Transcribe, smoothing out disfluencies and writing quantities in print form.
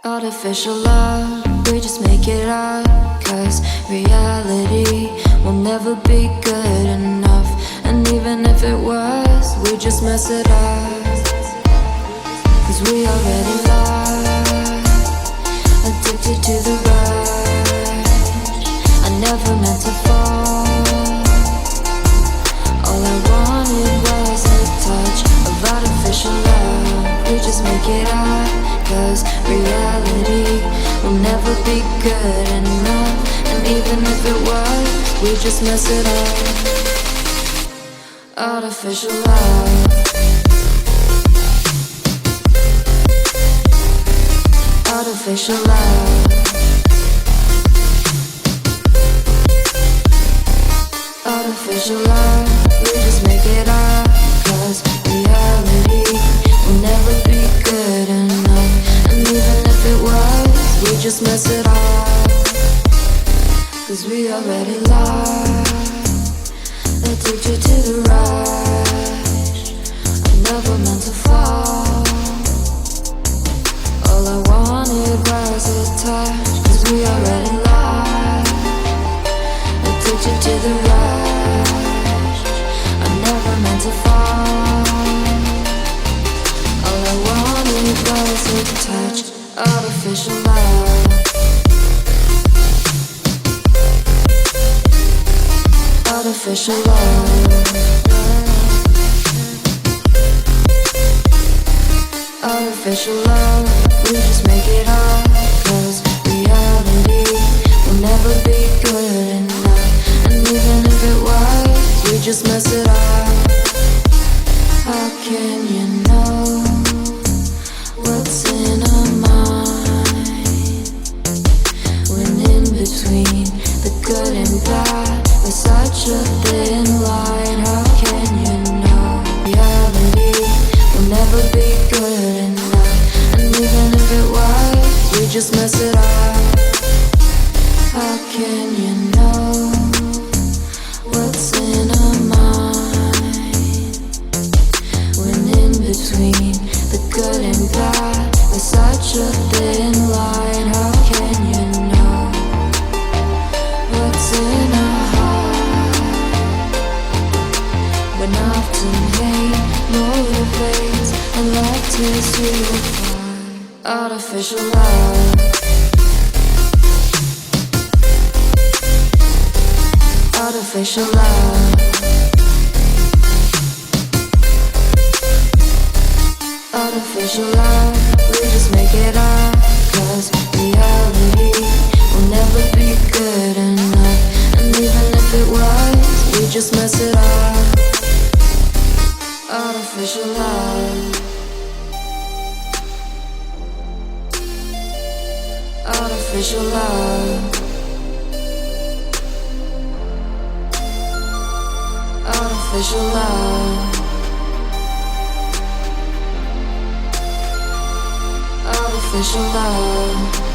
Artificial love, we just make it up. Cause reality will never be good enough. And even if it was, we just mess it up. Cause we already lost, addicted to the rush. I never meant to fall. All I wanted was a touch of artificial love. We just make it up. Cause reality will never be good enough. And even if it was, we just mess it up. Artificial love. Artificial love. Artificial love. We just make it up. Cause reality will never be good enough. And even if it was, we just mess it up. Cause we already lost, addicted to the rush. I never meant to fall. All I wanted was a touch. Cause we already lost, addicted to the rush. I never meant to fall. All I wanted was a touch. Artificial love. Artificial love. Artificial love. We just make it up. Cause reality will never be good enough. And even if it was, we just mess it up. How can you know what's in our mind? When in between the good and bad, there's such a thin line. How can you know reality will never be good enough? And even if it was, we just mess it up. How can you know what's in our mind? When in between the good and bad, there's such a thin line. How can you know what's in our heart? When often hate motivates and love tears you apart. Artificial love. Artificial love. Artificial love. We just make it up. Cause reality will never be good enough. And even if it was, we just mess it up. Artificial love. Artificial love. Artificial love. Artificial love.